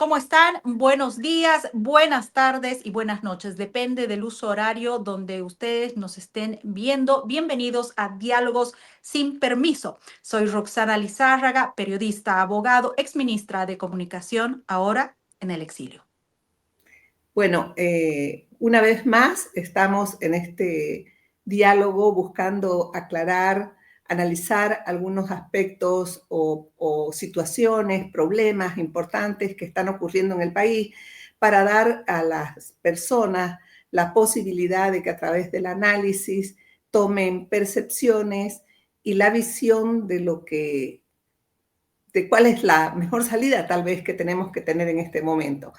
¿Cómo están? Buenos días, buenas tardes y buenas noches. Depende del uso horario donde ustedes nos estén viendo. Bienvenidos a Diálogos sin Permiso. Soy Roxana Lizárraga, periodista, abogado, exministra de Comunicación, ahora en el exilio. Bueno, una vez más estamos en este diálogo buscando aclarar, analizar algunos aspectos o situaciones, problemas importantes que están ocurriendo en el país para dar a las personas la posibilidad de que a través del análisis tomen percepciones y la visión de cuál es la mejor salida tal vez que tenemos que tener en este momento.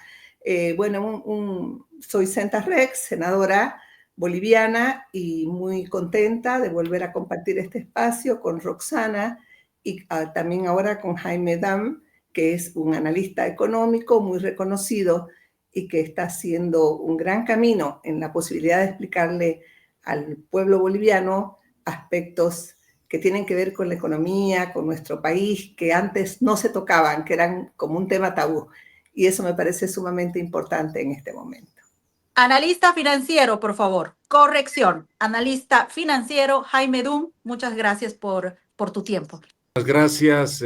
Soy Senta Rex, senadora boliviana, y muy contenta de volver a compartir este espacio con Roxana y también ahora con Jaime Dam, que es un analista económico muy reconocido y que está haciendo un gran camino en la posibilidad de explicarle al pueblo boliviano aspectos que tienen que ver con la economía, con nuestro país, que antes no se tocaban, que eran como un tema tabú. Y eso me parece sumamente importante en este momento. Analista financiero, por favor. Corrección. Analista financiero, Jaime Dum, muchas gracias por tu tiempo. Muchas gracias,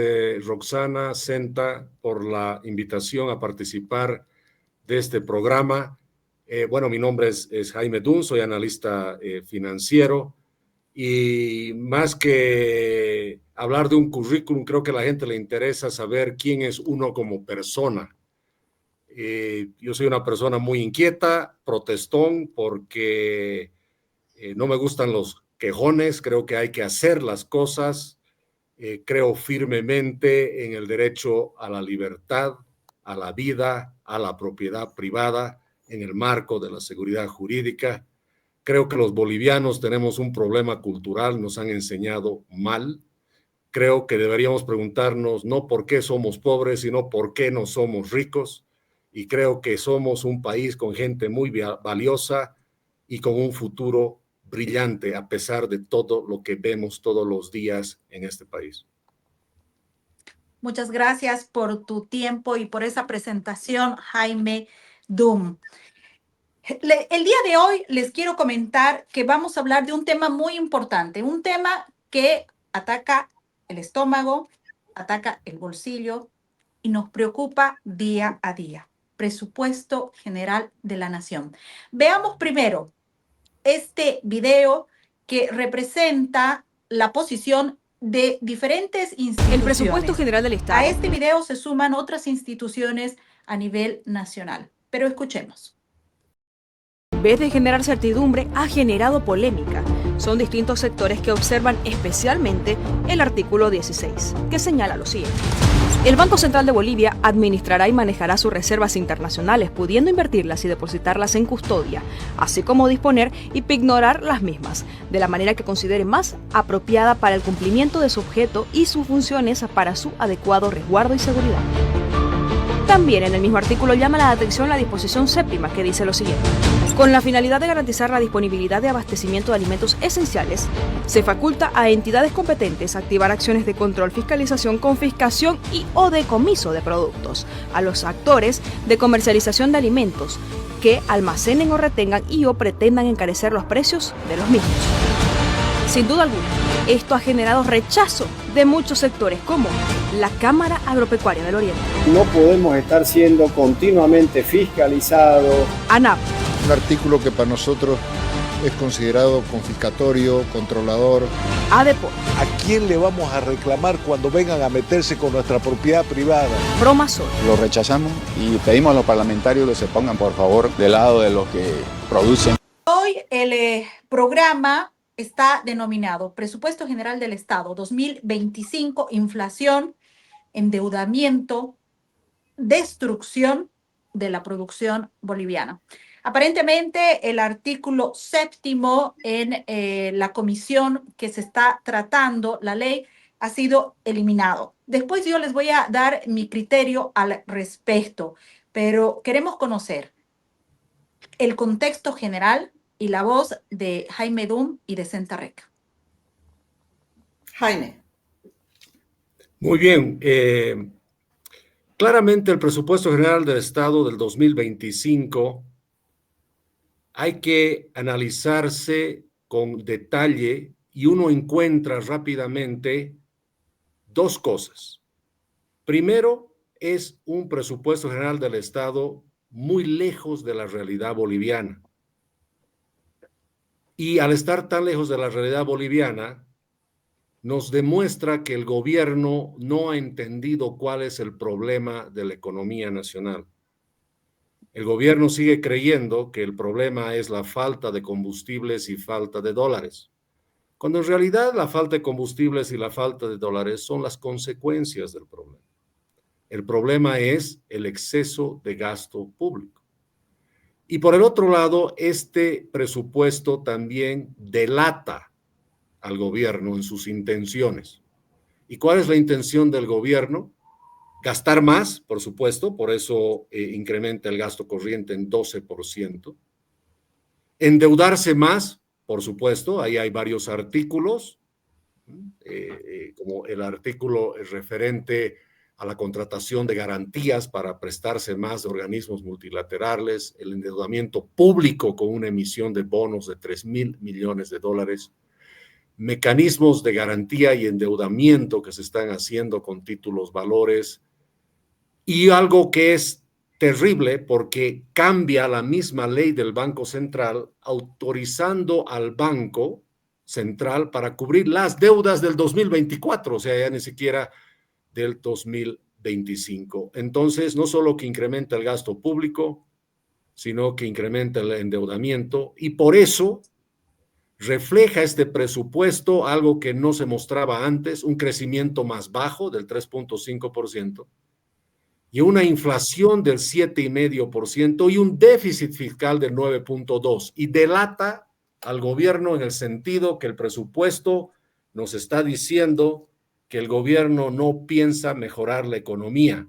Roxana, Senta, por la invitación a participar de este programa. Mi nombre es Jaime Dum, soy analista financiero, y más que hablar de un currículum, creo que a la gente le interesa saber quién es uno como persona. Yo soy una persona muy inquieta, protestón, porque no me gustan los quejones, creo que hay que hacer las cosas. Creo firmemente en el derecho a la libertad, a la vida, a la propiedad privada, en el marco de la seguridad jurídica. Creo que los bolivianos tenemos un problema cultural, nos han enseñado mal. Creo que deberíamos preguntarnos no por qué somos pobres, sino por qué no somos ricos. Y creo que somos un país con gente muy valiosa y con un futuro brillante, a pesar de todo lo que vemos todos los días en este país. Muchas gracias por tu tiempo y por esa presentación, Jaime Dum. El día de hoy les quiero comentar que vamos a hablar de un tema muy importante, un tema que ataca el estómago, ataca el bolsillo y nos preocupa día a día. Presupuesto General de la Nación. Veamos primero este video que representa la posición de diferentes instituciones. El Presupuesto General del Estado. A este video se suman otras instituciones a nivel nacional. Pero escuchemos. En vez de generar certidumbre, ha generado polémica. Son distintos sectores que observan especialmente el artículo 16, que señala lo siguiente. El Banco Central de Bolivia administrará y manejará sus reservas internacionales, pudiendo invertirlas y depositarlas en custodia, así como disponer y pignorar las mismas, de la manera que considere más apropiada para el cumplimiento de su objeto y sus funciones para su adecuado resguardo y seguridad. También en el mismo artículo llama la atención la disposición séptima, que dice lo siguiente. Con la finalidad de garantizar la disponibilidad de abastecimiento de alimentos esenciales, se faculta a entidades competentes activar acciones de control, fiscalización, confiscación y o decomiso de productos a los actores de comercialización de alimentos que almacenen o retengan y o pretendan encarecer los precios de los mismos. Sin duda alguna, esto ha generado rechazo de muchos sectores, como la Cámara Agropecuaria del Oriente. No podemos estar siendo continuamente fiscalizados. ANAP. Un artículo que para nosotros es considerado confiscatorio, controlador. ADEPOR. ¿A quién le vamos a reclamar cuando vengan a meterse con nuestra propiedad privada? Promasol. Lo rechazamos y pedimos a los parlamentarios que se pongan, por favor, del lado de los que producen. Hoy el programa está denominado Presupuesto General del Estado 2025, inflación, endeudamiento, destrucción de la producción boliviana. Aparentemente, el artículo séptimo en la comisión que se está tratando, la ley, ha sido eliminado. Después yo les voy a dar mi criterio al respecto, pero queremos conocer el contexto general y la voz de Jaime Dum y de Senta Rex. Jaime. Muy bien. Claramente el presupuesto general del Estado del 2025 hay que analizarse con detalle y uno encuentra rápidamente dos cosas. Primero, es un presupuesto general del Estado muy lejos de la realidad boliviana. Y al estar tan lejos de la realidad boliviana, nos demuestra que el gobierno no ha entendido cuál es el problema de la economía nacional. El gobierno sigue creyendo que el problema es la falta de combustibles y falta de dólares, cuando en realidad la falta de combustibles y la falta de dólares son las consecuencias del problema. El problema es el exceso de gasto público. Y por el otro lado, este presupuesto también delata al gobierno en sus intenciones. ¿Y cuál es la intención del gobierno? Gastar más, por supuesto, por eso incrementa el gasto corriente en 12%. Endeudarse más, por supuesto, ahí hay varios artículos, como el artículo referente a la contratación de garantías para prestarse más de organismos multilaterales, el endeudamiento público con una emisión de bonos de 3,000 millones de dólares, mecanismos de garantía y endeudamiento que se están haciendo con títulos valores, y algo que es terrible porque cambia la misma ley del Banco Central autorizando al Banco Central para cubrir las deudas del 2024, o sea, ya ni siquiera del 2025. Entonces, no solo que incrementa el gasto público, sino que incrementa el endeudamiento, y por eso refleja este presupuesto algo que no se mostraba antes, un crecimiento más bajo del 3.5%, y una inflación del 7,5% y un déficit fiscal del 9.2%, y delata al gobierno en el sentido que el presupuesto nos está diciendo que el gobierno no piensa mejorar la economía.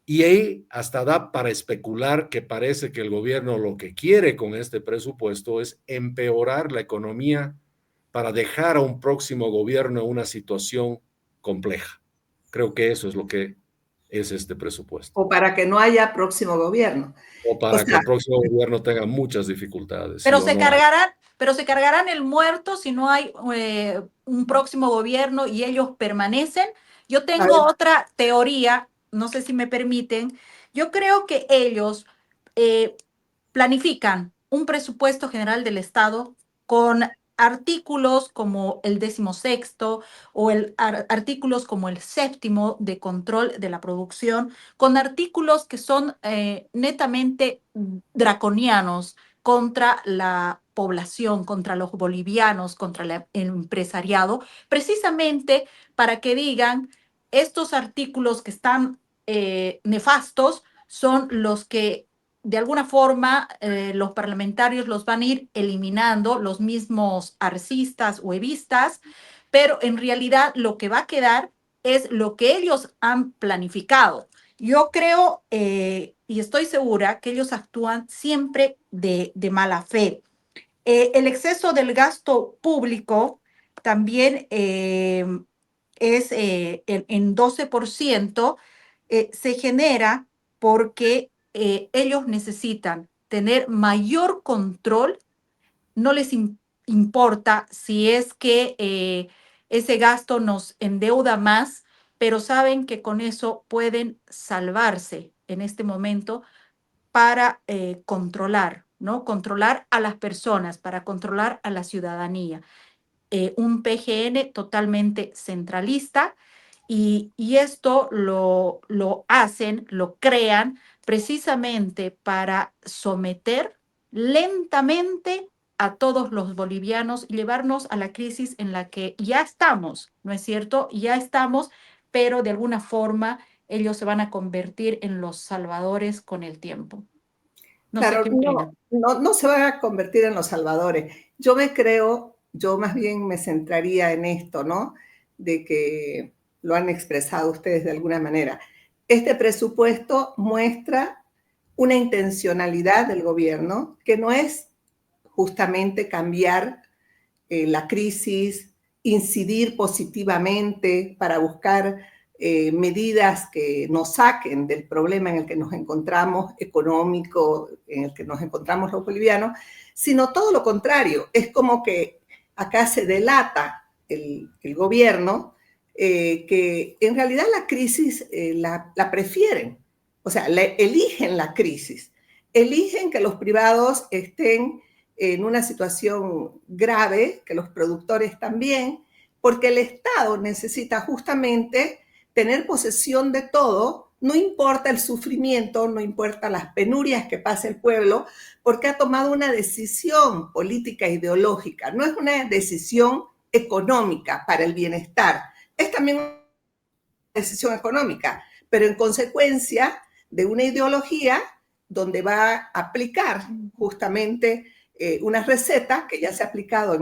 Y ahí hasta da para especular que parece que el gobierno lo que quiere con este presupuesto es empeorar la economía para dejar a un próximo gobierno en una situación compleja. Creo que eso es lo que es este presupuesto. O para que no haya próximo gobierno. O para que el próximo gobierno tenga muchas dificultades. Pero ¿sí se no? cargarán el muerto si no hay un próximo gobierno y ellos permanecen. Yo tengo otra teoría, no sé si me permiten. Yo creo que ellos planifican un presupuesto general del Estado con artículos como el 16º o artículos como el 7º de control de la producción, con artículos que son netamente draconianos contra la población, contra los bolivianos, contra el empresariado, precisamente para que digan estos artículos que están nefastos son los que de alguna forma los parlamentarios los van a ir eliminando, los mismos arcistas o evistas, pero en realidad lo que va a quedar es lo que ellos han planificado. Yo creo y estoy segura que ellos actúan siempre de mala fe. El exceso del gasto público también es en 12%, se genera porque ellos necesitan tener mayor control, no les importa si es que ese gasto nos endeuda más, pero saben que con eso pueden salvarse en este momento para controlar, ¿no? Controlar a las personas, para controlar a la ciudadanía. Un PGN totalmente centralista y esto lo hacen, lo crean precisamente para someter lentamente a todos los bolivianos y llevarnos a la crisis en la que ya estamos, ¿no es cierto? Ya estamos, pero de alguna forma ellos se van a convertir en los salvadores con el tiempo. No sé Claro, qué opinan. no se van a convertir en los salvadores. Yo más bien me centraría en esto, ¿no? De que lo han expresado ustedes de alguna manera. Este presupuesto muestra una intencionalidad del gobierno que no es justamente cambiar la crisis, incidir positivamente para buscar medidas que nos saquen del problema en el que nos encontramos, económico, en el que nos encontramos los bolivianos, sino todo lo contrario. Es como que acá se delata el gobierno, que en realidad la crisis la prefieren, o sea, eligen la crisis, eligen que los privados estén en una situación grave, que los productores también, porque el Estado necesita justamente tener posesión de todo, no importa el sufrimiento, no importa las penurias que pase el pueblo, porque ha tomado una decisión política ideológica, no es una decisión económica para el bienestar, es también una decisión económica, pero en consecuencia de una ideología donde va a aplicar justamente una receta que ya se ha aplicado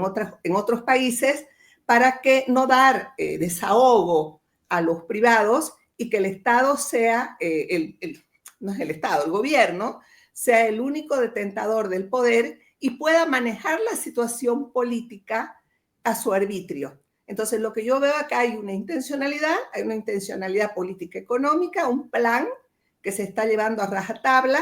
en otros países para que no dar desahogo a los privados y que el Estado sea, no es el Estado, el gobierno, sea el único detentador del poder y pueda manejar la situación política a su arbitrio. Entonces, lo que yo veo acá hay una intencionalidad política económica, un plan que se está llevando a rajatabla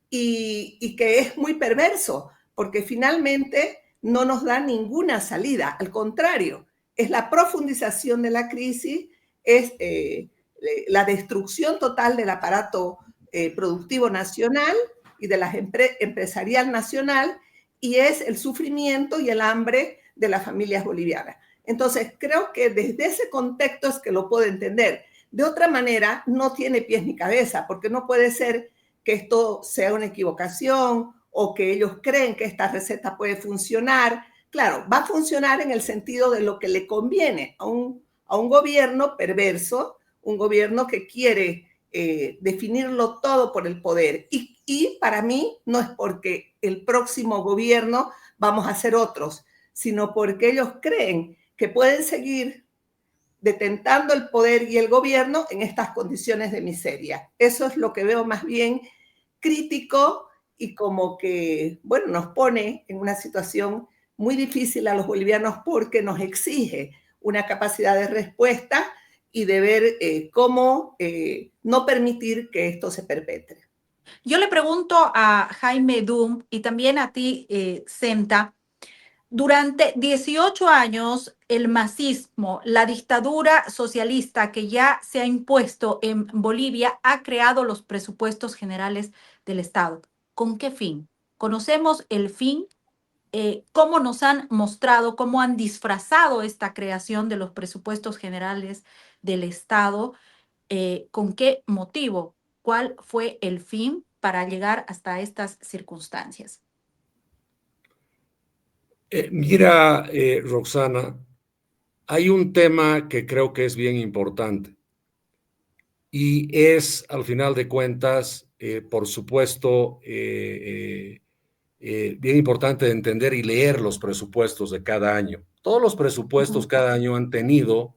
y que es muy perverso, porque finalmente no nos da ninguna salida, al contrario, es la profundización de la crisis, es la destrucción total del aparato productivo nacional y de la empresarial nacional, y es el sufrimiento y el hambre de las familias bolivianas. Entonces, creo que desde ese contexto es que lo puedo entender. De otra manera, no tiene pies ni cabeza, porque no puede ser que esto sea una equivocación o que ellos creen que esta receta puede funcionar. Claro, va a funcionar en el sentido de lo que le conviene a un gobierno perverso, un gobierno que quiere definirlo todo por el poder. Y para mí no es porque el próximo gobierno vamos a ser otros, sino porque ellos creen que pueden seguir detentando el poder y el gobierno en estas condiciones de miseria. Eso es lo que veo más bien crítico y como que, bueno, nos pone en una situación muy difícil a los bolivianos porque nos exige una capacidad de respuesta y de ver cómo no permitir que esto se perpetre. Yo le pregunto a Jaime Dum y también a ti, Senta, durante 18 años, el masismo, la dictadura socialista que ya se ha impuesto en Bolivia, ha creado los presupuestos generales del Estado. ¿Con qué fin? ¿Conocemos el fin? ¿Cómo nos han mostrado, cómo han disfrazado esta creación de los presupuestos generales del Estado? ¿Con qué motivo? ¿Cuál fue el fin para llegar hasta estas circunstancias? Mira, Roxana, hay un tema que creo que es bien importante y es, al final de cuentas, por supuesto, bien importante de entender y leer los presupuestos de cada año. Todos los presupuestos cada año han tenido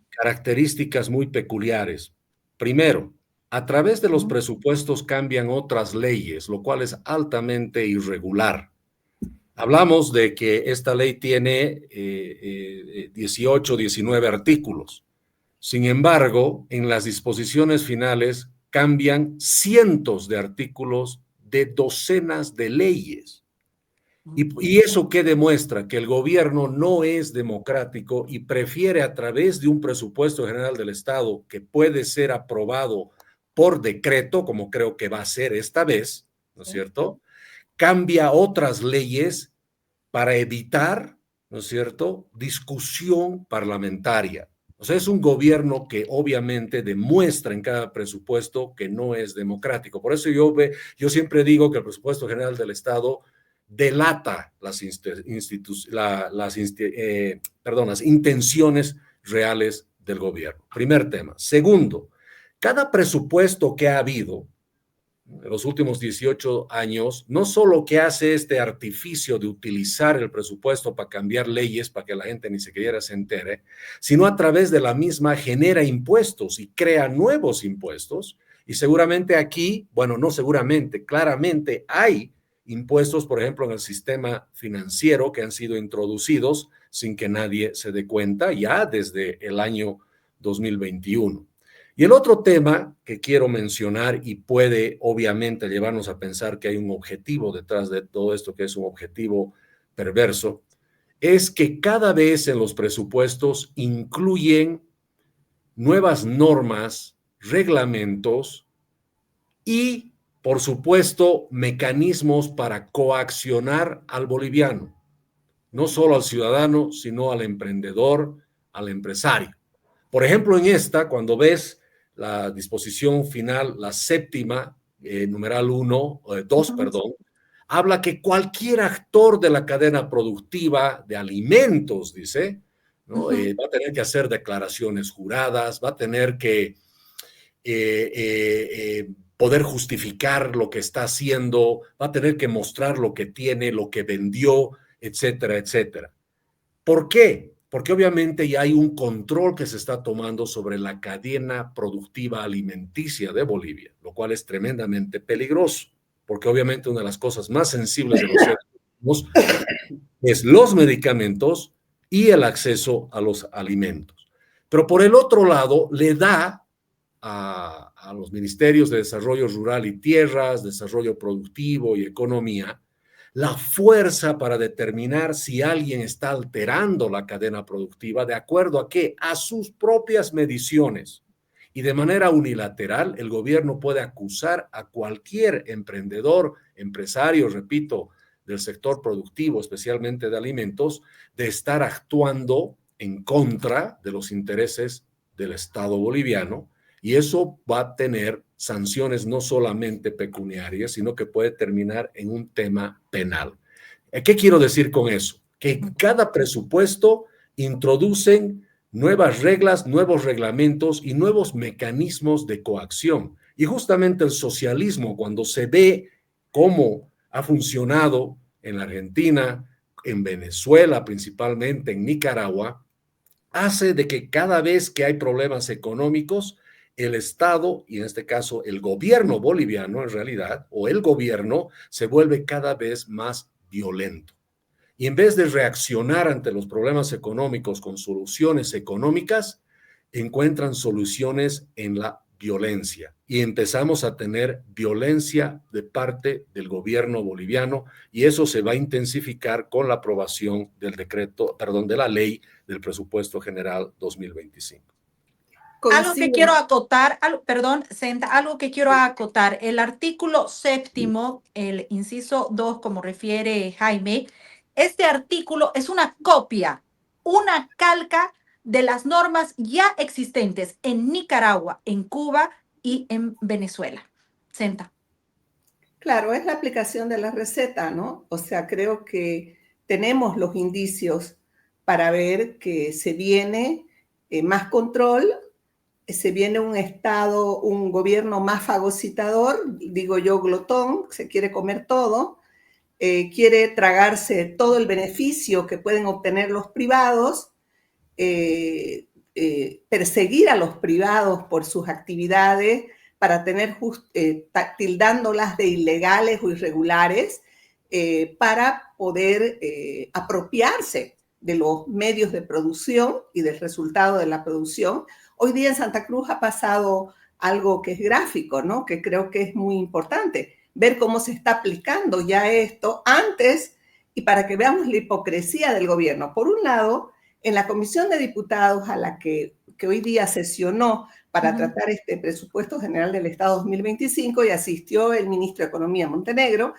características muy peculiares. Primero, a través de los presupuestos cambian otras leyes, lo cual es altamente irregular. Hablamos de que esta ley tiene 18, 19 artículos. Sin embargo, en las disposiciones finales cambian cientos de artículos de docenas de leyes. ¿Y eso qué demuestra? Que el gobierno no es democrático y prefiere, a través de un presupuesto general del Estado que puede ser aprobado por decreto, como creo que va a ser esta vez, ¿no es cierto?, cambia otras leyes para evitar, ¿no es cierto?, discusión parlamentaria. O sea, es un gobierno que obviamente demuestra en cada presupuesto que no es democrático. Por eso yo siempre digo que el presupuesto general del Estado delata las intenciones reales del gobierno. Primer tema. Segundo, cada presupuesto que ha habido en los últimos 18 años, no solo que hace este artificio de utilizar el presupuesto para cambiar leyes, para que la gente ni siquiera se entere, sino a través de la misma genera impuestos y crea nuevos impuestos. Y seguramente aquí, bueno, no seguramente, claramente hay impuestos, por ejemplo, en el sistema financiero que han sido introducidos sin que nadie se dé cuenta ya desde el año 2021. Y el otro tema que quiero mencionar y puede obviamente llevarnos a pensar que hay un objetivo detrás de todo esto, que es un objetivo perverso, es que cada vez en los presupuestos incluyen nuevas normas, reglamentos y, por supuesto, mecanismos para coaccionar al boliviano, no solo al ciudadano, sino al emprendedor, al empresario. Por ejemplo, en esta, cuando ves la disposición final, la séptima, numeral 2, perdón, habla que cualquier actor de la cadena productiva de alimentos, dice, ¿no? Va a tener que hacer declaraciones juradas, va a tener que poder justificar lo que está haciendo, va a tener que mostrar lo que tiene, lo que vendió, etcétera, etcétera. ¿Por qué? Porque obviamente ya hay un control que se está tomando sobre la cadena productiva alimenticia de Bolivia, lo cual es tremendamente peligroso, porque obviamente una de las cosas más sensibles de los seres humanos es los medicamentos y el acceso a los alimentos. Pero por el otro lado, le da a los ministerios de Desarrollo Rural y Tierras, Desarrollo Productivo y Economía, la fuerza para determinar si alguien está alterando la cadena productiva de acuerdo a qué, a sus propias mediciones. Y de manera unilateral, el gobierno puede acusar a cualquier emprendedor, empresario, repito, del sector productivo, especialmente de alimentos, de estar actuando en contra de los intereses del Estado boliviano, y eso va a tener sanciones no solamente pecuniarias, sino que puede terminar en un tema penal. ¿Qué quiero decir con eso? Que en cada presupuesto introducen nuevas reglas, nuevos reglamentos y nuevos mecanismos de coacción. Y justamente el socialismo, cuando se ve cómo ha funcionado en la Argentina, en Venezuela principalmente, en Nicaragua, hace de que cada vez que hay problemas económicos, el Estado, y en este caso el gobierno boliviano en realidad, o el gobierno, se vuelve cada vez más violento. Y en vez de reaccionar ante los problemas económicos con soluciones económicas, encuentran soluciones en la violencia. Y empezamos a tener violencia de parte del gobierno boliviano, y eso se va a intensificar con la aprobación del decreto, perdón, de la ley del presupuesto general 2025. Algo que quiero acotar, perdón, Senta, algo que quiero acotar, el artículo 7º, el inciso 2, como refiere Jaime, este artículo es una copia, una calca de las normas ya existentes en Nicaragua, en Cuba y en Venezuela. Senta. Claro, es la aplicación de la receta, ¿no? O sea, creo que tenemos los indicios para ver que se viene más control, se viene un Estado, un gobierno más fagocitador, digo yo glotón, se quiere comer todo, quiere tragarse todo el beneficio que pueden obtener los privados, perseguir a los privados por sus actividades para tener tildándolas de ilegales o irregulares para poder apropiarse de los medios de producción y del resultado de la producción. Hoy día en Santa Cruz ha pasado algo que es gráfico, ¿no? Que creo que es muy importante, ver cómo se está aplicando ya esto antes y para que veamos la hipocresía del gobierno. Por un lado, en la Comisión de Diputados a la que hoy día sesionó para tratar este presupuesto general del Estado 2025 y asistió el ministro de Economía Montenegro,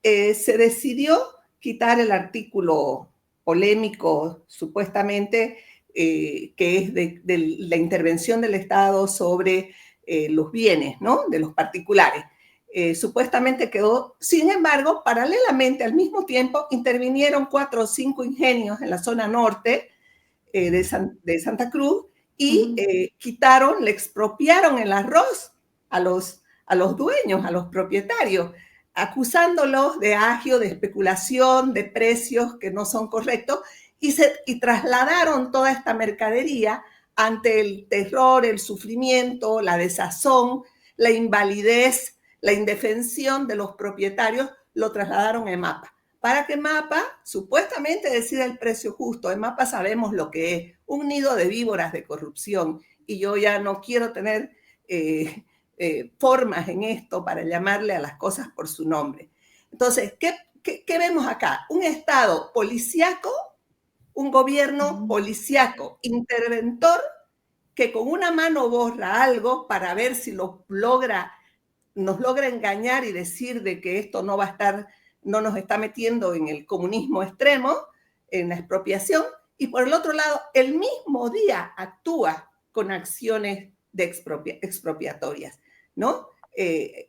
se decidió quitar el artículo polémico, supuestamente, que es de la intervención del Estado sobre los bienes, ¿no? De los particulares. Supuestamente quedó, sin embargo, paralelamente, al mismo tiempo, intervinieron 4 o 5 ingenios en la zona norte de Santa Cruz y quitaron, le expropiaron el arroz a los dueños, a los propietarios, acusándolos de agio, de especulación, de precios que no son correctos, y trasladaron toda esta mercadería ante el terror, el sufrimiento, la desazón, la invalidez, la indefensión de los propietarios, lo trasladaron a EMAPA. Para que EMAPA supuestamente decida el precio justo. EMAPA sabemos lo que es, un nido de víboras de corrupción. y yo ya no quiero tener formas en esto para llamarle a las cosas por su nombre. Entonces, ¿qué vemos acá? Un Estado policíaco, un gobierno policíaco, interventor, que con una mano borra algo para ver si nos logra engañar y decir de que esto no va a estar, no nos está metiendo en el comunismo extremo, en la expropiación, y por el otro lado, el mismo día actúa con acciones de expropiatorias, ¿no?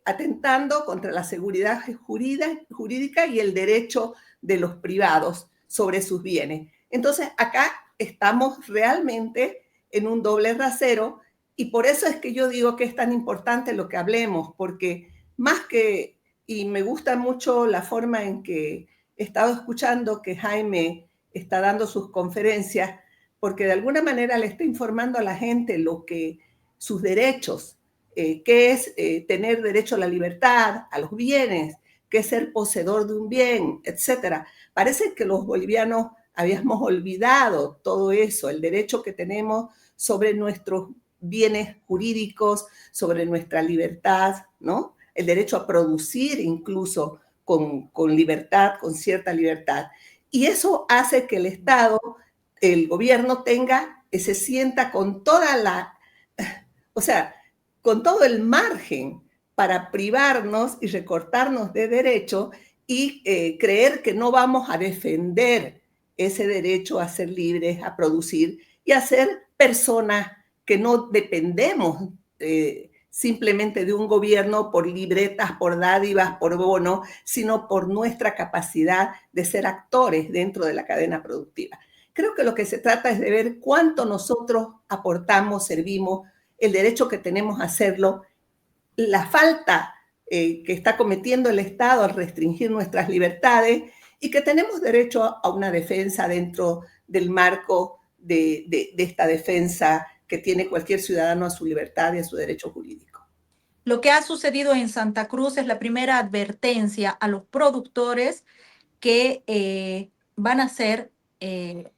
Atentando contra la seguridad jurídica y el derecho de los privados sobre sus bienes. Entonces, acá estamos realmente en un doble rasero, y por eso es que yo digo que es tan importante lo que hablemos, porque más que, y me gusta mucho la forma en que he estado escuchando que Jaime está dando sus conferencias, porque de alguna manera le está informando a la gente sus derechos, qué es tener derecho a la libertad, a los bienes, qué es ser poseedor de un bien, etc. Parece que los bolivianos habíamos olvidado todo eso, el derecho que tenemos sobre nuestros bienes jurídicos, sobre nuestra libertad, ¿no? El derecho a producir incluso con libertad, con cierta libertad. Y eso hace que el Estado, el gobierno se sienta con con todo el margen para privarnos y recortarnos de derecho y creer que no vamos a defender ese derecho a ser libres, a producir y a ser personas que no dependemos simplemente de un gobierno por libretas, por dádivas, por bono, sino por nuestra capacidad de ser actores dentro de la cadena productiva. Creo que lo que se trata es de ver cuánto nosotros aportamos, servimos, el derecho que tenemos a hacerlo, la falta que está cometiendo el Estado al restringir nuestras libertades y que tenemos derecho a una defensa dentro del marco de esta defensa que tiene cualquier ciudadano a su libertad y a su derecho jurídico. Lo que ha sucedido en Santa Cruz es la primera advertencia a los productores que van a ser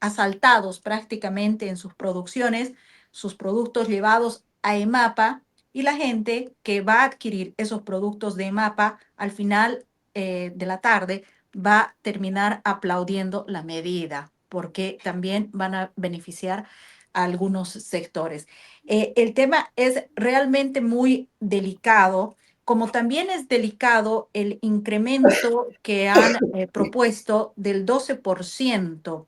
asaltados prácticamente en sus producciones, sus productos llevados a EMAPA, y la gente que va a adquirir esos productos de EMAPA al final de la tarde va a terminar aplaudiendo la medida, porque también van a beneficiar a algunos sectores. El tema es realmente muy delicado, como también es delicado el incremento que han propuesto del 12%.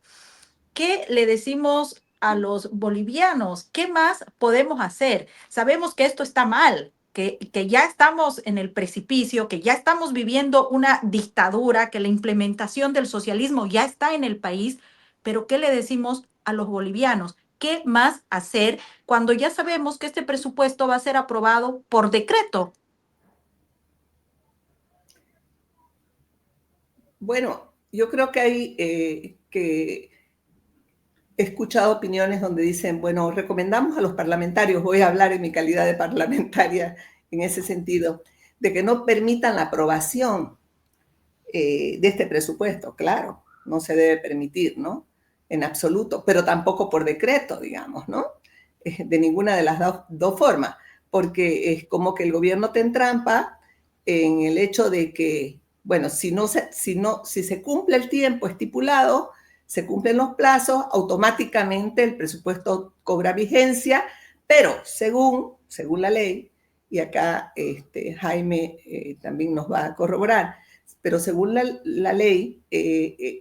¿Qué le decimos a los bolivianos? ¿Qué más podemos hacer? Sabemos que esto está mal, que ya estamos en el precipicio, que ya estamos viviendo una dictadura, que la implementación del socialismo ya está en el país, pero ¿qué le decimos a los bolivianos? ¿Qué más hacer cuando ya sabemos que este presupuesto va a ser aprobado por decreto? Bueno, yo creo que hay que he escuchado opiniones donde dicen, bueno, recomendamos a los parlamentarios, voy a hablar en mi calidad de parlamentaria en ese sentido, de que no permitan la aprobación de este presupuesto. Claro, no se debe permitir, ¿no? En absoluto, pero tampoco por decreto, digamos, ¿no? De ninguna de las dos formas, porque es como que el gobierno te entrampa en el hecho de que, bueno, si se cumple el tiempo estipulado, se cumplen los plazos, automáticamente el presupuesto cobra vigencia, pero según la ley, y acá Jaime también nos va a corroborar, pero según la ley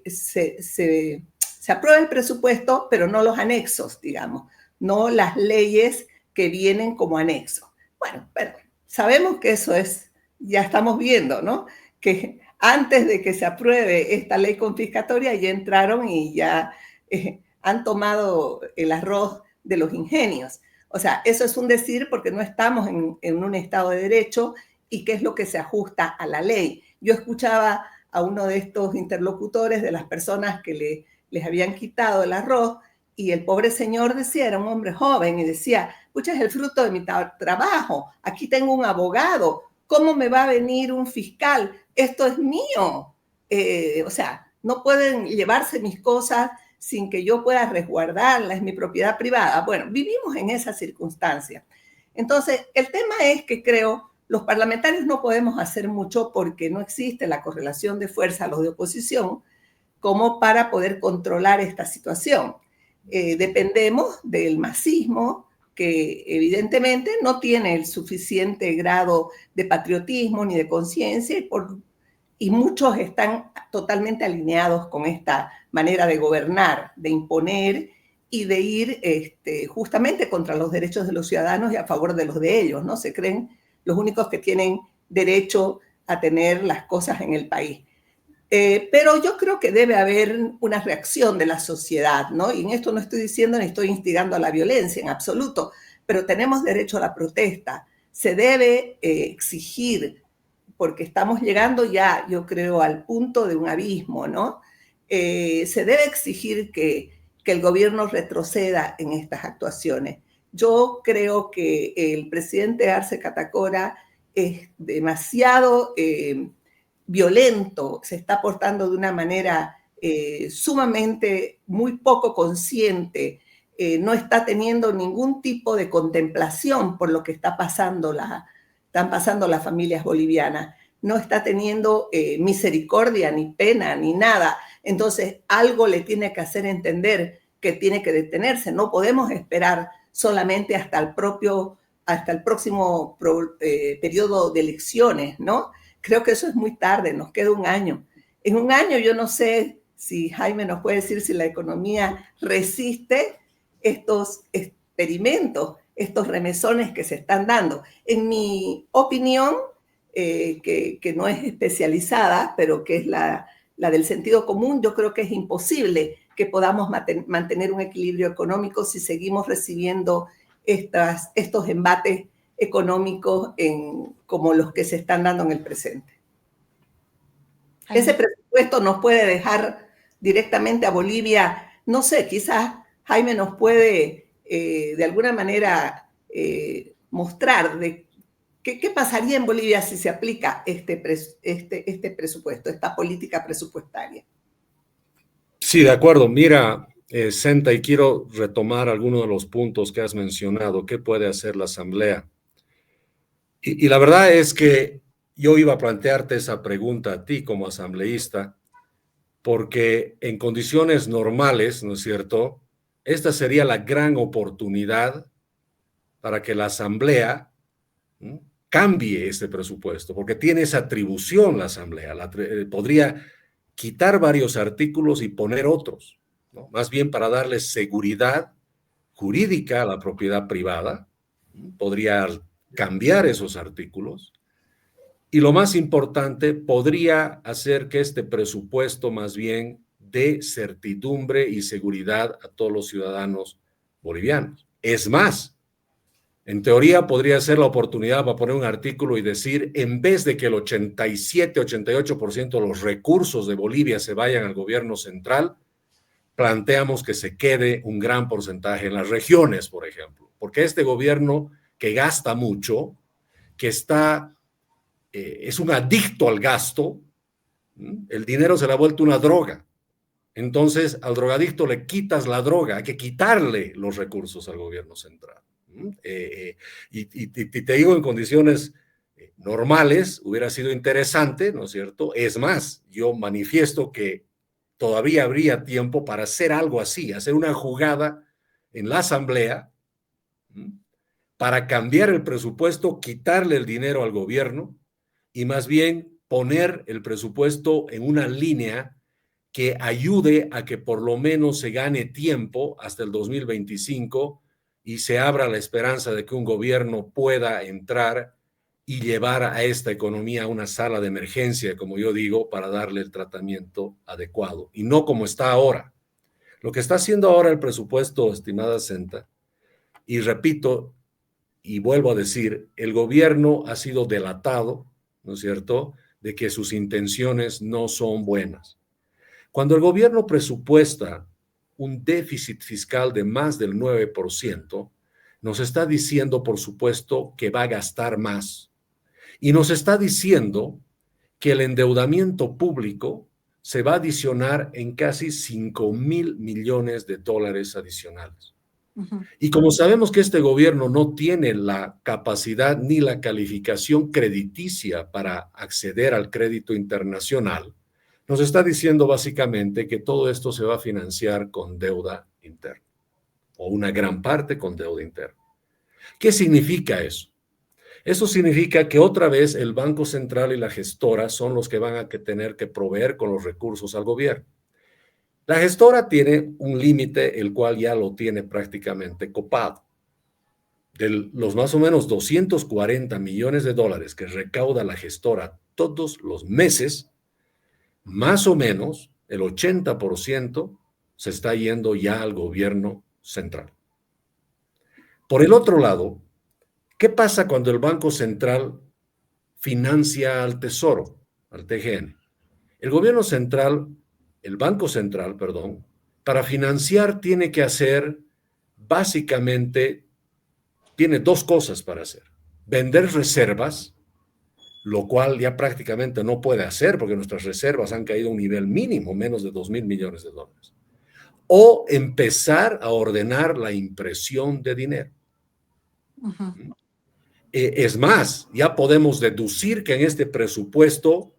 se aprueba el presupuesto, pero no los anexos, digamos, no las leyes que vienen como anexo. Bueno, pero sabemos que eso ya estamos viendo, ¿no? Que antes de que se apruebe esta ley confiscatoria ya entraron y ya han tomado el arroz de los ingenios. O sea, eso es un decir porque no estamos en un Estado de Derecho y qué es lo que se ajusta a la ley. Yo escuchaba a uno de estos interlocutores de las personas que les habían quitado el arroz y el pobre señor decía, era un hombre joven y decía, pucha, es el fruto de mi trabajo, aquí tengo un abogado, ¿cómo me va a venir un fiscal? Esto es mío. O sea, no pueden llevarse mis cosas sin que yo pueda resguardarla, es mi propiedad privada. Bueno, vivimos en esa circunstancia. Entonces, el tema es que creo los parlamentarios no podemos hacer mucho porque no existe la correlación de fuerza a los de oposición como para poder controlar esta situación. Dependemos del masismo, que evidentemente no tiene el suficiente grado de patriotismo ni de conciencia y muchos están totalmente alineados con esta manera de gobernar, de imponer y de ir justamente contra los derechos de los ciudadanos y a favor de los de ellos, ¿no? Se creen los únicos que tienen derecho a tener las cosas en el país. Pero yo creo que debe haber una reacción de la sociedad, ¿no? Y en esto no estoy diciendo ni estoy instigando a la violencia en absoluto, pero tenemos derecho a la protesta. Se debe exigir, porque estamos llegando ya, yo creo, al punto de un abismo, ¿no? Se debe exigir que el gobierno retroceda en estas actuaciones. Yo creo que el presidente Arce Catacora es demasiado violento, se está portando de una manera sumamente muy poco consciente, no está teniendo ningún tipo de contemplación por lo que están pasando las familias bolivianas, no está teniendo misericordia, ni pena, ni nada. Entonces, algo le tiene que hacer entender que tiene que detenerse. No podemos esperar solamente hasta el próximo periodo de elecciones, ¿no? Creo que eso es muy tarde, nos queda un año. En un año yo no sé si Jaime nos puede decir si la economía resiste estos experimentos, estos remesones que se están dando. En mi opinión, que no es especializada, pero que es la del sentido común, yo creo que es imposible que podamos mantener un equilibrio económico si seguimos recibiendo estos embates económicos como los que se están dando en el presente. Ese presupuesto nos puede dejar directamente a Bolivia, no sé, quizás Jaime nos puede de alguna manera mostrar qué pasaría en Bolivia si se aplica este presupuesto, esta política presupuestaria. Sí, de acuerdo. Mira, Senta, y quiero retomar algunos de los puntos que has mencionado. ¿Qué puede hacer la Asamblea? Y la verdad es que yo iba a plantearte esa pregunta a ti como asambleísta, porque en condiciones normales, ¿no es cierto?, esta sería la gran oportunidad para que la Asamblea cambie este presupuesto, porque tiene esa atribución la Asamblea. Podría quitar varios artículos y poner otros, ¿no? Más bien para darle seguridad jurídica a la propiedad privada, podría cambiar esos artículos y lo más importante, podría hacer que este presupuesto más bien dé certidumbre y seguridad a todos los ciudadanos bolivianos. Es más, en teoría podría ser la oportunidad para poner un artículo y decir, en vez de que el 87-88% de los recursos de Bolivia se vayan al gobierno central, planteamos que se quede un gran porcentaje en las regiones, por ejemplo, porque este gobierno que gasta mucho, que es un adicto al gasto, el dinero se le ha vuelto una droga. Entonces, al drogadicto le quitas la droga, hay que quitarle los recursos al gobierno central. Y te digo, en condiciones normales hubiera sido interesante, ¿no es cierto? Es más, yo manifiesto que todavía habría tiempo para hacer algo así, hacer una jugada en la Asamblea para cambiar el presupuesto, quitarle el dinero al gobierno y más bien poner el presupuesto en una línea que ayude a que por lo menos se gane tiempo hasta el 2025 y se abra la esperanza de que un gobierno pueda entrar y llevar a esta economía a una sala de emergencia, como yo digo, para darle el tratamiento adecuado, y no como está ahora. Lo que está haciendo ahora el presupuesto, estimada Senta, y repito, y vuelvo a decir, el gobierno ha sido delatado, ¿no es cierto?, de que sus intenciones no son buenas. Cuando el gobierno presupuesta un déficit fiscal de más del 9%, nos está diciendo, por supuesto, que va a gastar más. Y nos está diciendo que el endeudamiento público se va a adicionar en casi 5,000 millones de dólares adicionales. Y como sabemos que este gobierno no tiene la capacidad ni la calificación crediticia para acceder al crédito internacional, nos está diciendo básicamente que todo esto se va a financiar con deuda interna, o una gran parte con deuda interna. ¿Qué significa eso? Eso significa que otra vez el Banco Central y la gestora son los que van a tener que proveer con los recursos al gobierno. La gestora tiene un límite, el cual ya lo tiene prácticamente copado. De los más o menos 240 millones de dólares que recauda la gestora todos los meses, más o menos el 80% se está yendo ya al gobierno central. Por el otro lado, ¿qué pasa cuando el Banco Central financia al Tesoro, al TGN? El Banco Central, para financiar tiene que hacer, básicamente, tiene dos cosas para hacer. Vender reservas, lo cual ya prácticamente no puede hacer porque nuestras reservas han caído a un nivel mínimo, menos de 2,000 millones de dólares. O empezar a ordenar la impresión de dinero. Es más, ya podemos deducir que en este presupuesto,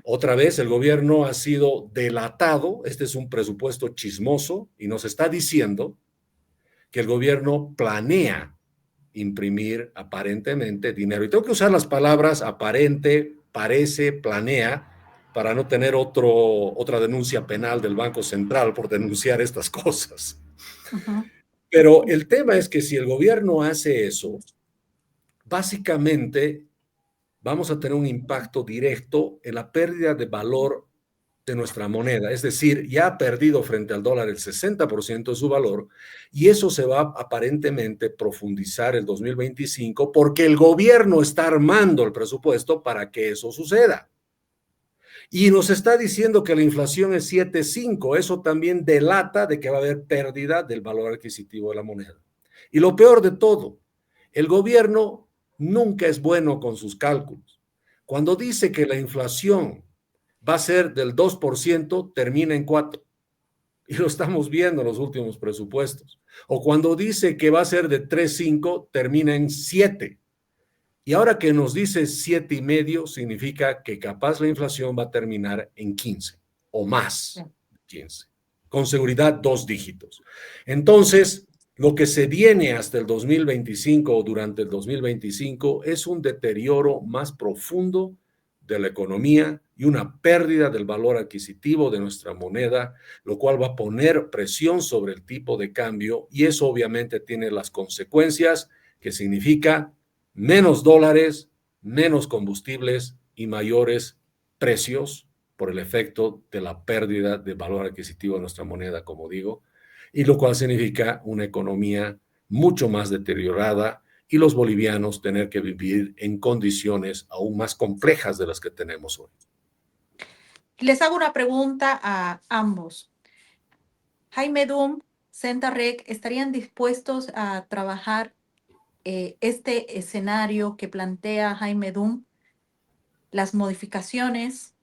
otra vez el gobierno ha sido delatado. Este es un presupuesto chismoso y nos está diciendo que el gobierno planea imprimir aparentemente dinero. Y tengo que usar las palabras aparente, parece, planea, para no tener otra denuncia penal del Banco Central por denunciar estas cosas. Pero el tema es que si el gobierno hace eso, básicamente vamos a tener un impacto directo en la pérdida de valor de nuestra moneda. Es decir, ya ha perdido frente al dólar el 60% de su valor y eso se va a aparentemente profundizar el 2025 porque el gobierno está armando el presupuesto para que eso suceda. Y nos está diciendo que la inflación es 7,5. Eso también delata de que va a haber pérdida del valor adquisitivo de la moneda. Y lo peor de todo, el gobierno nunca es bueno con sus cálculos. Cuando dice que la inflación va a ser del 2%, termina en 4%. Y lo estamos viendo en los últimos presupuestos. O cuando dice que va a ser de 3,5, termina en 7%. Y ahora que nos dice 7,5, significa que capaz la inflación va a terminar en 15 o más. 15. Con seguridad 2 dígitos. Entonces, lo que se viene hasta el 2025 o durante el 2025 es un deterioro más profundo de la economía y una pérdida del valor adquisitivo de nuestra moneda, lo cual va a poner presión sobre el tipo de cambio y eso obviamente tiene las consecuencias que significa menos dólares, menos combustibles y mayores precios por el efecto de la pérdida de valor adquisitivo de nuestra moneda, como digo, y lo cual significa una economía mucho más deteriorada y los bolivianos tener que vivir en condiciones aún más complejas de las que tenemos hoy. Les hago una pregunta a ambos. Jaime Dum, Centarrec, ¿estarían dispuestos a trabajar este escenario que plantea Jaime Dum, las modificaciones,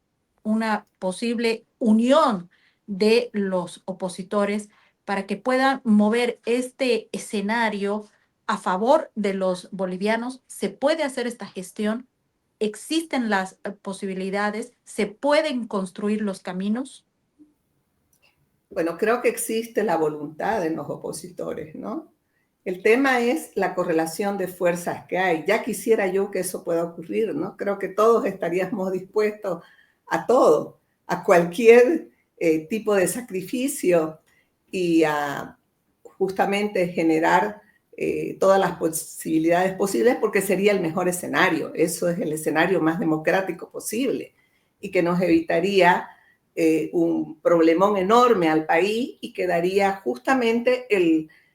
una posible unión de los opositores para que puedan mover este escenario a favor de los bolivianos? ¿Se puede hacer esta gestión? ¿Existen las posibilidades? ¿Se pueden construir los caminos? Bueno, creo que existe la voluntad en los opositores, ¿no? El tema es la correlación de fuerzas que hay. Ya quisiera yo que eso pueda ocurrir, ¿no? Creo que todos estaríamos dispuestos a todo, a cualquier tipo de sacrificio y a justamente generar todas las posibilidades posibles porque sería el mejor escenario. Eso es el escenario más democrático posible y que nos evitaría un problemón enorme al país y que daría justamente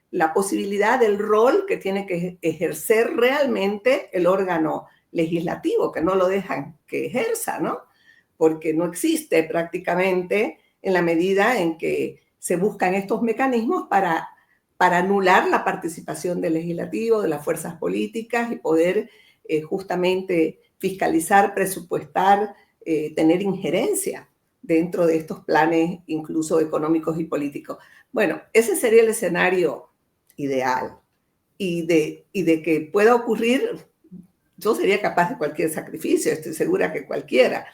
la posibilidad del rol que tiene que ejercer realmente el órgano legislativo, que no lo dejan que ejerza, ¿no? Porque no existe prácticamente en la medida en que se buscan estos mecanismos para anular la participación del legislativo, de las fuerzas políticas y poder justamente fiscalizar, presupuestar, tener injerencia dentro de estos planes, incluso económicos y políticos. Bueno, ese sería el escenario ideal. Y de que pueda ocurrir, yo sería capaz de cualquier sacrificio, estoy segura que cualquiera.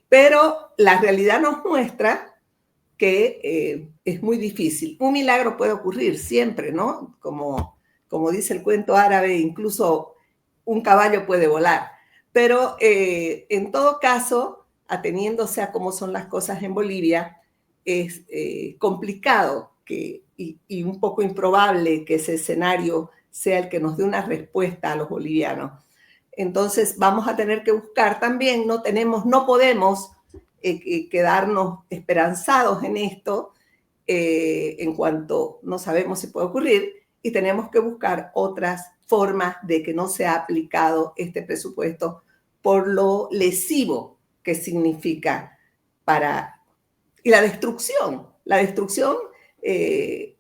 Pero la realidad nos muestra que es muy difícil. Un milagro puede ocurrir siempre, ¿no? Como dice el cuento árabe, incluso un caballo puede volar. Pero en todo caso, ateniéndose a cómo son las cosas en Bolivia, es complicado y un poco improbable que ese escenario sea el que nos dé una respuesta a los bolivianos. Entonces vamos a tener que buscar también, no podemos quedarnos esperanzados en esto en cuanto no sabemos si puede ocurrir, y tenemos que buscar otras formas de que no sea aplicado este presupuesto por lo lesivo que significa y la destrucción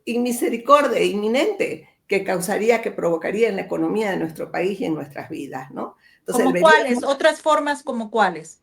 inmisericordia inminente que provocaría en la economía de nuestro país y en nuestras vidas, ¿no? Entonces, ¿Cómo cuáles? ¿Otras formas como cuáles?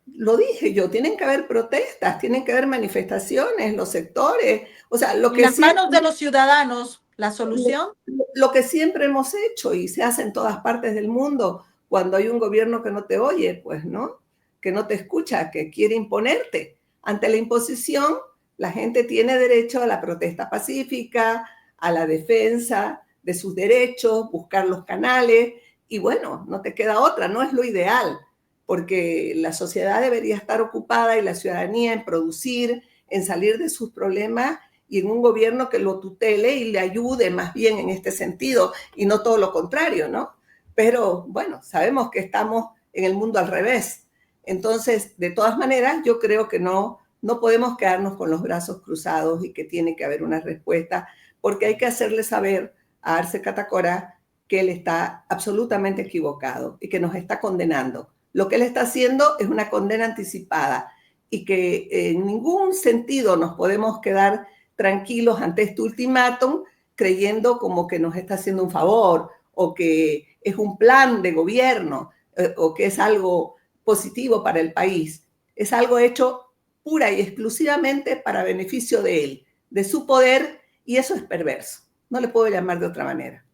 Lo dije yo, tienen que haber protestas, tienen que haber manifestaciones, los sectores, o sea, lo que en las manos de los ciudadanos, la solución. Lo que siempre hemos hecho y se hace en todas partes del mundo cuando hay un gobierno que no te oye, pues, ¿no? Que no te escucha, que quiere imponerte. Ante la imposición, la gente tiene derecho a la protesta pacífica, a la defensa de sus derechos, buscar los canales, y bueno, no te queda otra, no es lo ideal, porque la sociedad debería estar ocupada y la ciudadanía en producir, en salir de sus problemas y en un gobierno que lo tutele y le ayude más bien en este sentido y no todo lo contrario, ¿no? Pero bueno, sabemos que estamos en el mundo al revés. Entonces, de todas maneras, yo creo que no podemos quedarnos con los brazos cruzados y que tiene que haber una respuesta, porque hay que hacerle saber a Arce Catacora que él está absolutamente equivocado y que nos está condenando. Lo que él está haciendo es una condena anticipada y que en ningún sentido nos podemos quedar tranquilos ante este ultimátum creyendo como que nos está haciendo un favor o que es un plan de gobierno o que es algo positivo para el país. Es algo hecho pura y exclusivamente para beneficio de él, de su poder, y eso es perverso. No le puedo llamar de otra manera.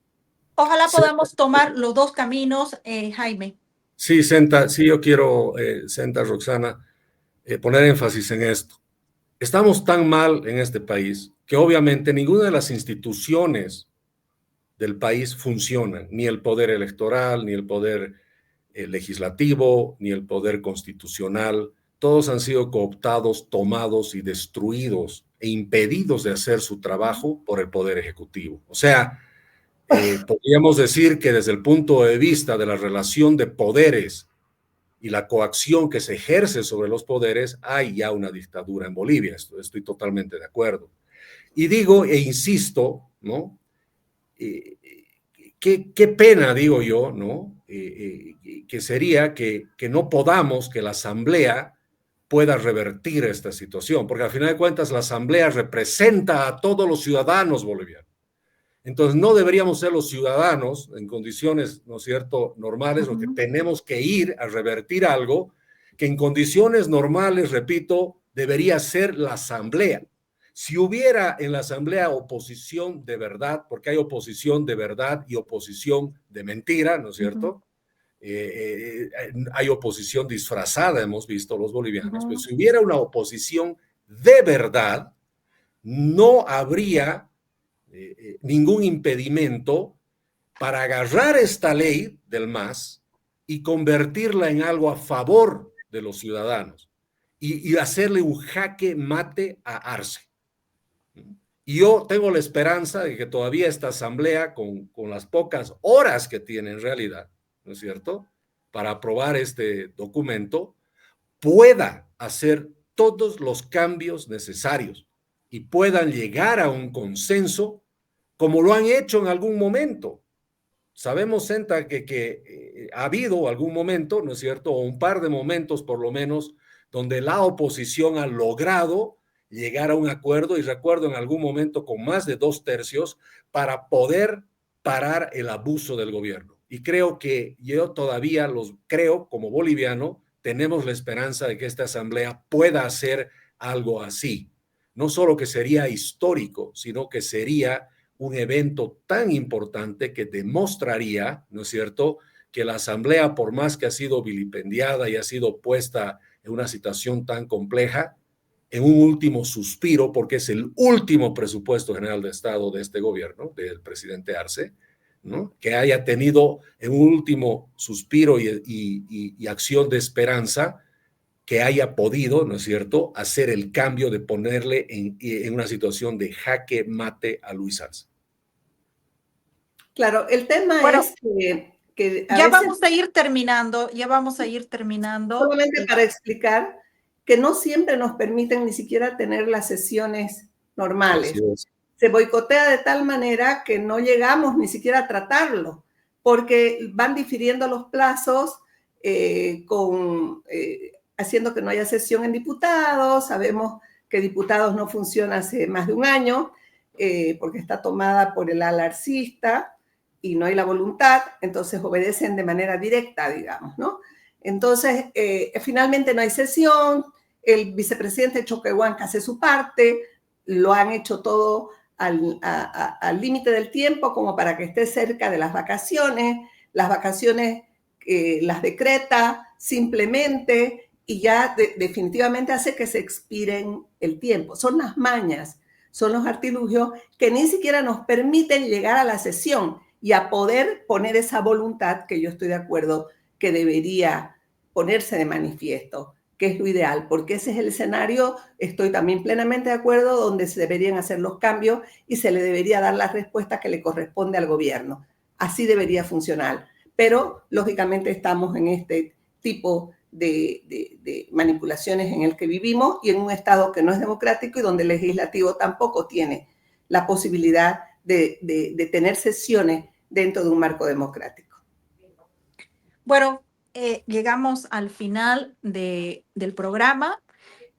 Ojalá podamos tomar los dos caminos, Jaime. Sí, Senta, sí, yo quiero, Senta, Roxana, poner énfasis en esto. Estamos tan mal en este país que obviamente ninguna de las instituciones del país funcionan, ni el poder electoral, ni el poder legislativo, ni el poder constitucional. Todos han sido cooptados, tomados y destruidos e impedidos de hacer su trabajo por el poder ejecutivo. O sea, podríamos decir que desde el punto de vista de la relación de poderes y la coacción que se ejerce sobre los poderes, hay ya una dictadura en Bolivia. Estoy totalmente de acuerdo. Y digo e insisto, ¿no? Qué pena, digo yo, ¿no? Que sería que no podamos, que la Asamblea pueda revertir esta situación, porque al final de cuentas la Asamblea representa a todos los ciudadanos bolivianos. Entonces no deberíamos ser los ciudadanos en condiciones, ¿no es cierto?, normales, lo que tenemos que ir a revertir algo que en condiciones normales, repito, debería ser la Asamblea. Si hubiera en la Asamblea oposición de verdad, porque hay oposición de verdad y oposición de mentira, ¿no es cierto? Hay oposición disfrazada, hemos visto los bolivianos, pero si hubiera una oposición de verdad, no habría ningún impedimento para agarrar esta ley del MAS y convertirla en algo a favor de los ciudadanos y hacerle un jaque mate a Arce. Y yo tengo la esperanza de que todavía esta asamblea, con las pocas horas que tiene en realidad, ¿no es cierto?, para aprobar este documento, pueda hacer todos los cambios necesarios y puedan llegar a un consenso como lo han hecho en algún momento. Sabemos, Senta, que ha habido algún momento, ¿no es cierto?, o un par de momentos por lo menos, donde la oposición ha logrado llegar a un acuerdo, y recuerdo en algún momento con más de 2/3 para poder parar el abuso del gobierno. Y creo que yo todavía creo como boliviano tenemos la esperanza de que esta asamblea pueda hacer algo así. No solo que sería histórico, sino que sería un evento tan importante que demostraría, ¿no es cierto?, que la asamblea, por más que ha sido vilipendiada y ha sido puesta en una situación tan compleja, en un último suspiro, porque es el último presupuesto general de Estado de este gobierno, del presidente Arce, ¿no?, que haya tenido en un último suspiro y acción de esperanza, que haya podido, ¿no es cierto?, hacer el cambio de ponerle en una situación de jaque mate a Luis Arce. Claro, el tema Bueno, es que a ya veces, vamos a ir terminando. solamente para explicar, que no siempre nos permiten ni siquiera tener las sesiones normales. Así es. Se boicotea de tal manera que no llegamos ni siquiera a tratarlo, porque van difiriendo los plazos, haciendo que no haya sesión en diputados. Sabemos que diputados no funciona hace más de un año, porque está tomada por el ala arcista y no hay la voluntad, entonces obedecen de manera directa, digamos, ¿no? Entonces, finalmente no hay sesión, el vicepresidente Choquehuanca hace su parte, lo han hecho todo al límite del tiempo, como para que esté cerca de las vacaciones las decreta simplemente y ya definitivamente hace que se expiren el tiempo. Son las mañas, son los artilugios que ni siquiera nos permiten llegar a la sesión y a poder poner esa voluntad que yo estoy de acuerdo que debería ponerse de manifiesto, que es lo ideal, porque ese es el escenario, estoy también plenamente de acuerdo, donde se deberían hacer los cambios y se le debería dar la respuesta que le corresponde al gobierno. Así debería funcionar. Pero, lógicamente, estamos en este tipo de manipulaciones en el que vivimos y en un Estado que no es democrático y donde el legislativo tampoco tiene la posibilidad de tener sesiones dentro de un marco democrático. Bueno, llegamos al final del programa.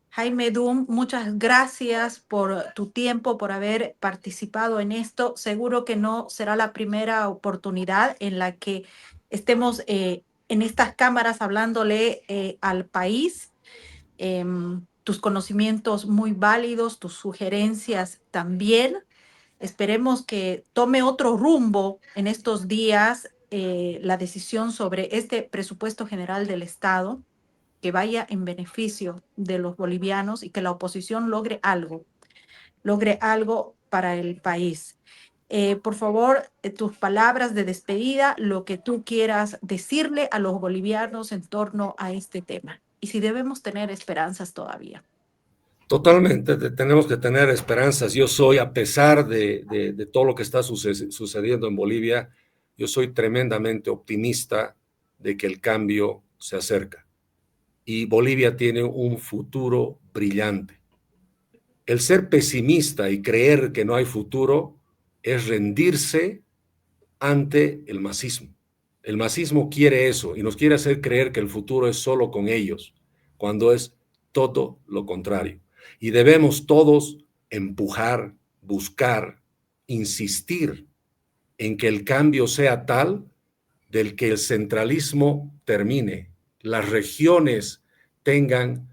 Jaime Dum, muchas gracias por tu tiempo, por haber participado en esto. Seguro que no será la primera oportunidad en la que estemos en estas cámaras hablándole al país. Tus conocimientos muy válidos, tus sugerencias también. Esperemos que tome otro rumbo en estos días la decisión sobre este presupuesto general del Estado, que vaya en beneficio de los bolivianos y que la oposición logre algo para el país. Por favor, tus palabras de despedida, lo que tú quieras decirle a los bolivianos en torno a este tema. Y si debemos tener esperanzas todavía. Totalmente, tenemos que tener esperanzas. Yo soy, a pesar de todo lo que está sucediendo en Bolivia, yo soy tremendamente optimista de que el cambio se acerca. Y Bolivia tiene un futuro brillante. El ser pesimista y creer que no hay futuro es rendirse ante el masismo. El masismo quiere eso y nos quiere hacer creer que el futuro es solo con ellos, cuando es todo lo contrario. Y debemos todos empujar, buscar, insistir en que el cambio sea tal del que el centralismo termine, las regiones tengan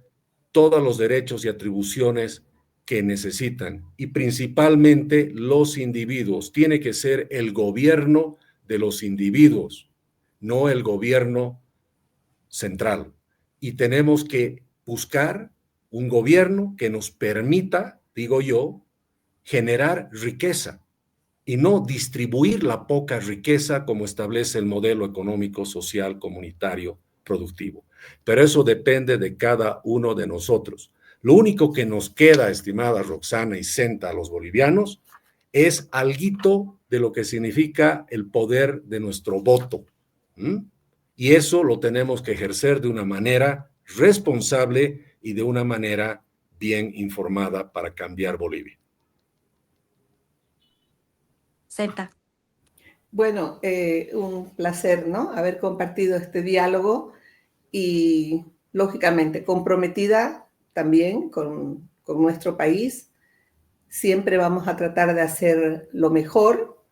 todos los derechos y atribuciones que necesitan y principalmente los individuos. Tiene que ser el gobierno de los individuos, no el gobierno central. Y tenemos que buscar un gobierno que nos permita, digo yo, generar riqueza y no distribuir la poca riqueza como establece el modelo económico, social, comunitario, productivo. Pero eso depende de cada uno de nosotros. Lo único que nos queda, estimada Roxana y Senta, a los bolivianos, es alguito de lo que significa el poder de nuestro voto. Y eso lo tenemos que ejercer de una manera responsable y de una manera bien informada para cambiar Bolivia. Zeta. Bueno, un placer, ¿no?, haber compartido este diálogo y, lógicamente, comprometida también con nuestro país. Siempre vamos a tratar de hacer lo mejor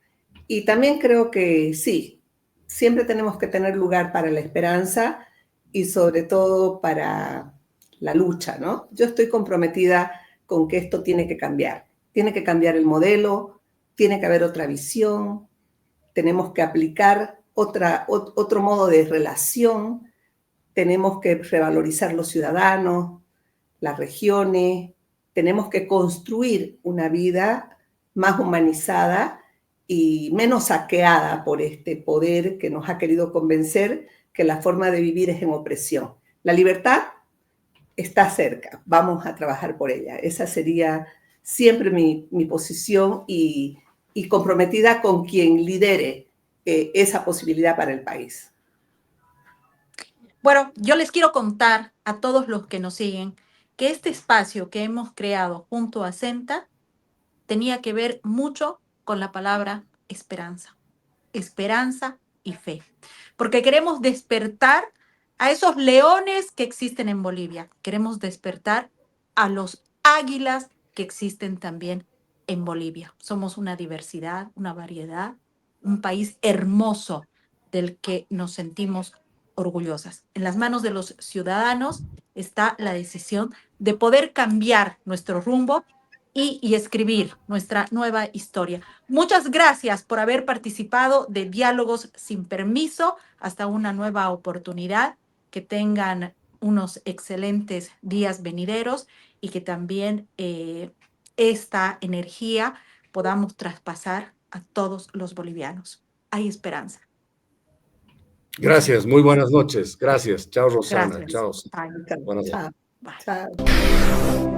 y también creo que sí, siempre tenemos que tener lugar para la esperanza y sobre todo para la lucha, ¿no? Yo estoy comprometida con que esto tiene que cambiar. Tiene que cambiar el modelo, tiene que haber otra visión, tenemos que aplicar otro modo de relación, tenemos que revalorizar los ciudadanos, las regiones, tenemos que construir una vida más humanizada y menos saqueada por este poder que nos ha querido convencer que la forma de vivir es en opresión. La libertad está cerca, vamos a trabajar por ella. Esa sería siempre mi posición y comprometida con quien lidere esa posibilidad para el país. Bueno, yo les quiero contar a todos los que nos siguen que este espacio que hemos creado junto a CENTA tenía que ver mucho con la palabra esperanza. Esperanza y fe. Porque queremos despertar a esos leones que existen en Bolivia. Queremos despertar a los águilas que existen también en Bolivia. Somos una diversidad, una variedad, un país hermoso del que nos sentimos orgullosas. En las manos de los ciudadanos está la decisión de poder cambiar nuestro rumbo y escribir nuestra nueva historia. Muchas gracias por haber participado de Diálogos sin Permiso. Hasta una nueva oportunidad. Que tengan unos excelentes días venideros y que también esta energía podamos traspasar a todos los bolivianos. Hay esperanza. Gracias, muy buenas noches. Gracias. Chao, Rosana. Gracias. Chao. Bye. Buenas noches. Chao. Chao.